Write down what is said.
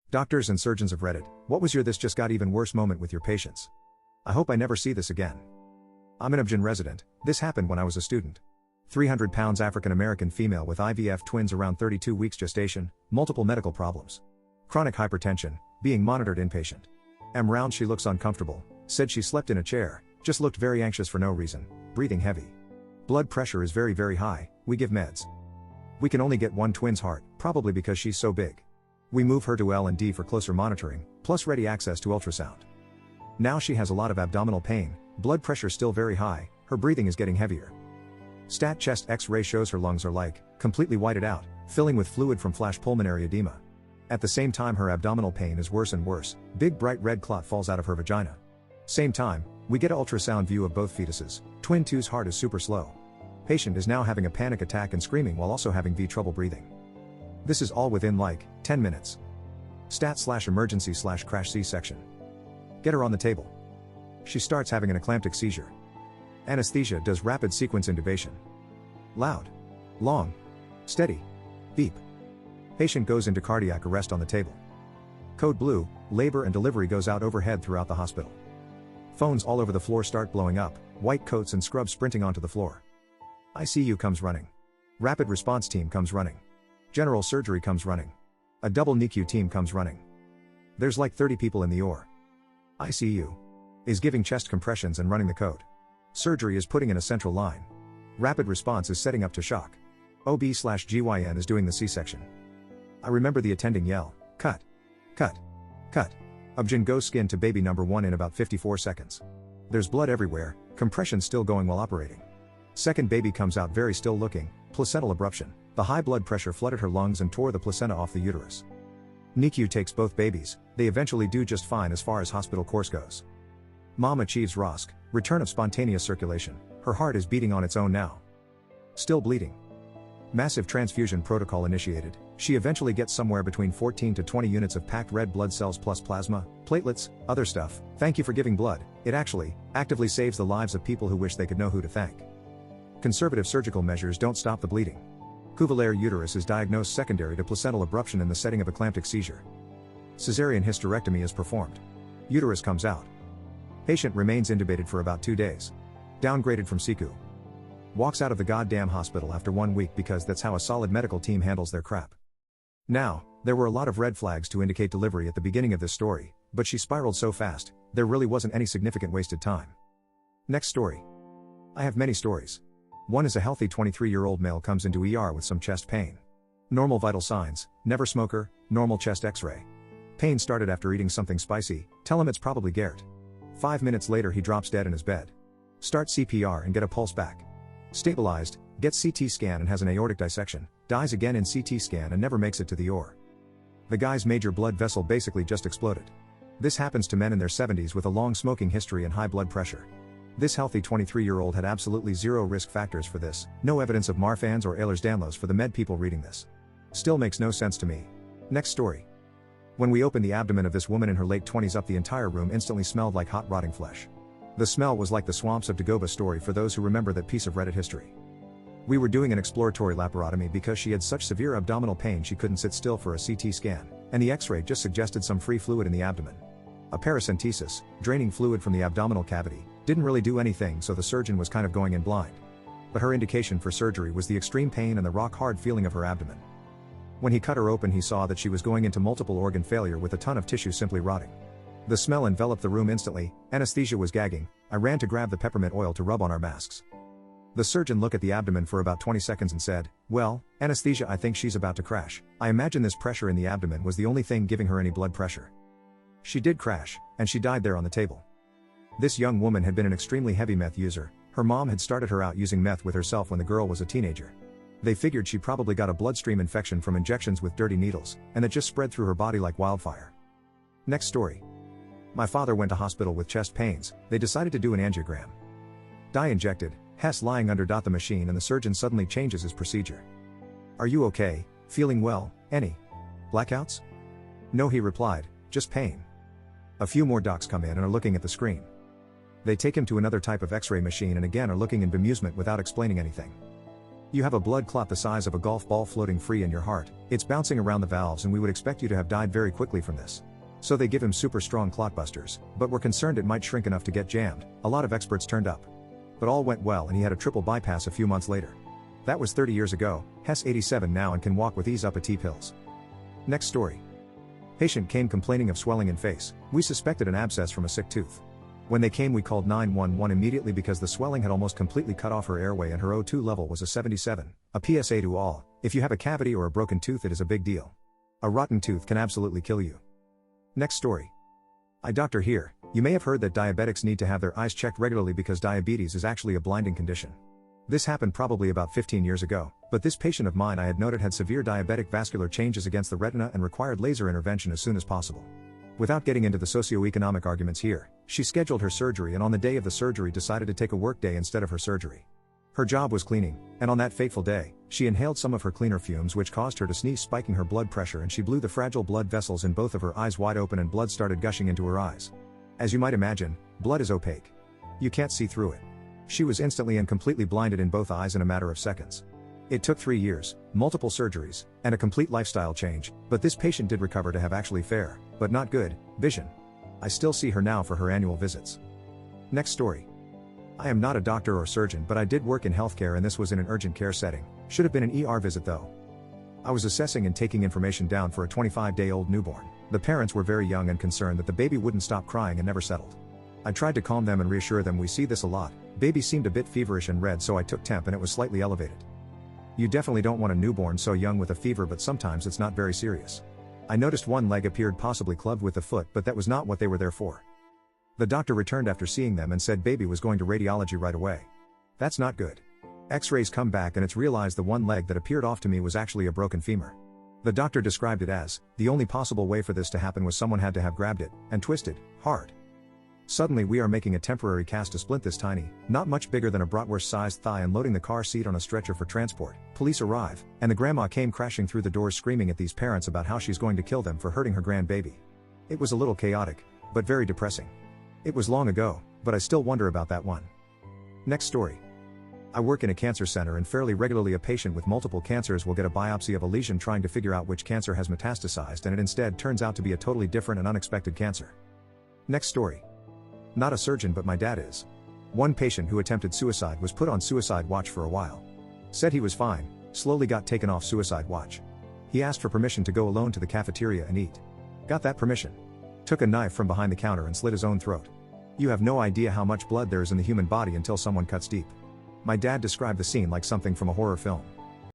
Doctors and surgeons of Reddit, what was your this just got even worse moment with your patients? I hope I never see this again. I'm an Abjan resident. This happened when I was a student. 300 pounds African American female with IVF twins around 32 weeks gestation, multiple medical problems. Chronic hypertension, being monitored inpatient. Round she looks uncomfortable, said she slept in a chair, just looked very anxious for no reason, breathing heavy. Blood pressure is very high, we give meds. We can only get one twin's heart, probably because she's so big. We move her to L&D for closer monitoring, plus ready access to ultrasound. Now she has a lot of abdominal pain, blood pressure still very high, her breathing is getting heavier. Stat chest X-ray shows her lungs are like, completely whited out, filling with fluid from flash pulmonary edema. At the same time her abdominal pain is worse and worse, big bright red clot falls out of her vagina. Same time, we get an ultrasound view of both fetuses, twin 2's heart is super slow. Patient is now having a panic attack and screaming while also having trouble breathing. This is all within like, 10 minutes. Stat/emergency/crash C-section. Get her on the table. She starts having an eclamptic seizure. Anesthesia does rapid sequence intubation. Loud. Long. Steady. Beep. Patient goes into cardiac arrest on the table. Code blue, labor and delivery goes out overhead throughout the hospital. Phones all over the floor start blowing up, white coats and scrubs sprinting onto the floor. ICU comes running. Rapid response team comes running. General surgery comes running. A double NICU team comes running. There's like 30 people in the OR. ICU is giving chest compressions and running the code. Surgery is putting in a central line. Rapid response is setting up to shock. OB/GYN is doing the C-section. I remember the attending yell, cut, cut, cut. Abjan goes skin to baby number 1 in about 54 seconds. There's blood everywhere, compression still going while operating. Second baby comes out very still looking, placental abruption. The high blood pressure flooded her lungs and tore the placenta off the uterus. NICU takes both babies, they eventually do just fine as far as hospital course goes. Mom achieves ROSC, return of spontaneous circulation, her heart is beating on its own now. Still bleeding. Massive transfusion protocol initiated, she eventually gets somewhere between 14 to 20 units of packed red blood cells plus plasma, platelets, other stuff. Thank you for giving blood, it actually, actively saves the lives of people who wish they could know who to thank. Conservative surgical measures don't stop the bleeding. Cuvillaire uterus is diagnosed secondary to placental abruption in the setting of eclamptic seizure. Caesarean hysterectomy is performed. Uterus comes out. Patient remains intubated for about 2 days. Downgraded from CICU. Walks out of the goddamn hospital after 1 week because that's how a solid medical team handles their crap. Now, there were a lot of red flags to indicate delivery at the beginning of this story, but she spiraled so fast, there really wasn't any significant wasted time. Next story. I have many stories. One is a healthy 23-year-old male comes into ER with some chest pain. Normal vital signs, never smoker, normal chest x-ray. Pain started after eating something spicy, tell him it's probably Gert. 5 minutes later he drops dead in his bed. Start CPR and get a pulse back. Stabilized, gets CT scan and has an aortic dissection, dies again in CT scan and never makes it to the OR. The guy's major blood vessel basically just exploded. This happens to men in their 70s with a long smoking history and high blood pressure. This healthy 23-year-old had absolutely zero risk factors for this, no evidence of Marfan's or Ehlers-Danlos for the med people reading this. Still makes no sense to me. Next story. When we opened the abdomen of this woman in her late 20s up, the entire room instantly smelled like hot rotting flesh. The smell was like the swamps of Dagoba story for those who remember that piece of Reddit history. We were doing an exploratory laparotomy because she had such severe abdominal pain she couldn't sit still for a CT scan, and the x-ray just suggested some free fluid in the abdomen. A paracentesis, draining fluid from the abdominal cavity, didn't really do anything, so the surgeon was kind of going in blind. But her indication for surgery was the extreme pain and the rock-hard feeling of her abdomen. When he cut her open he saw that she was going into multiple organ failure with a ton of tissue simply rotting. The smell enveloped the room instantly, anesthesia was gagging, I ran to grab the peppermint oil to rub on our masks. The surgeon looked at the abdomen for about 20 seconds and said, "Well, anesthesia, I think she's about to crash. I imagine this pressure in the abdomen was the only thing giving her any blood pressure." She did crash, and she died there on the table. This young woman had been an extremely heavy meth user, her mom had started her out using meth with herself when the girl was a teenager. They figured she probably got a bloodstream infection from injections with dirty needles, and it just spread through her body like wildfire. Next story. My father went to hospital with chest pains, they decided to do an angiogram. Dye injected, Hess lying under the machine, and the surgeon suddenly changes his procedure. "Are you okay, feeling well, any blackouts?" "No," he replied, "just pain." A few more docs come in and are looking at the screen. They take him to another type of x-ray machine and again are looking in bemusement without explaining anything. You have a blood clot the size of a golf ball floating free in your heart, it's bouncing around the valves, and we would expect you to have died very quickly from this. So they give him super strong clot busters, but were concerned it might shrink enough to get jammed. A lot of experts turned up. But all went well and he had a triple bypass a few months later. That was 30 years ago. Hess 87 now and can walk with ease up a T-pills. Next story. Patient came complaining of swelling in face. We suspected an abscess from a sick tooth. When they came we called 911 immediately because the swelling had almost completely cut off her airway and her O2 level was a 77. A PSA to all, if you have a cavity or a broken tooth it is a big deal. A rotten tooth can absolutely kill you. Next story. Doctor here. You may have heard that diabetics need to have their eyes checked regularly because diabetes is actually a blinding condition. This happened probably about 15 years ago, but this patient of mine I had noted had severe diabetic vascular changes against the retina and required laser intervention as soon as possible. Without getting into the socioeconomic arguments here, she scheduled her surgery and on the day of the surgery decided to take a work day instead of her surgery. Her job was cleaning, and on that fateful day, she inhaled some of her cleaner fumes which caused her to sneeze, spiking her blood pressure, and she blew the fragile blood vessels in both of her eyes wide open and blood started gushing into her eyes. As you might imagine, blood is opaque. You can't see through it. She was instantly and completely blinded in both eyes in a matter of seconds. It took 3 years, multiple surgeries, and a complete lifestyle change, but this patient did recover to have actually fair, but not good, vision. I still see her now for her annual visits. Next story. I am not a doctor or surgeon, but I did work in healthcare and this was in an urgent care setting. Should have been an ER visit though. I was assessing and taking information down for a 25-day-old newborn. The parents were very young and concerned that the baby wouldn't stop crying and never settled. I tried to calm them and reassure them we see this a lot. Baby seemed a bit feverish and red, so I took temp and it was slightly elevated. You definitely don't want a newborn so young with a fever, but sometimes it's not very serious. I noticed one leg appeared possibly clubbed with the foot, but that was not what they were there for. The doctor returned after seeing them and said baby was going to radiology right away. That's not good. X-rays come back and it's realized the one leg that appeared off to me was actually a broken femur. The doctor described it as, the only possible way for this to happen was someone had to have grabbed it, and twisted, hard. Suddenly we are making a temporary cast to splint this tiny, not much bigger than a bratwurst-sized thigh and loading the car seat on a stretcher for transport. Police arrive, and the grandma came crashing through the doors screaming at these parents about how she's going to kill them for hurting her grandbaby. It was a little chaotic, but very depressing. It was long ago, but I still wonder about that one. Next story. I work in a cancer center and fairly regularly a patient with multiple cancers will get a biopsy of a lesion trying to figure out which cancer has metastasized, and it instead turns out to be a totally different and unexpected cancer. Next story. Not a surgeon, but my dad is. One patient who attempted suicide was put on suicide watch for a while. Said he was fine, slowly got taken off suicide watch. He asked for permission to go alone to the cafeteria and eat. Got that permission. Took a knife from behind the counter and slit his own throat. You have no idea how much blood there is in the human body until someone cuts deep. My dad described the scene like something from a horror film.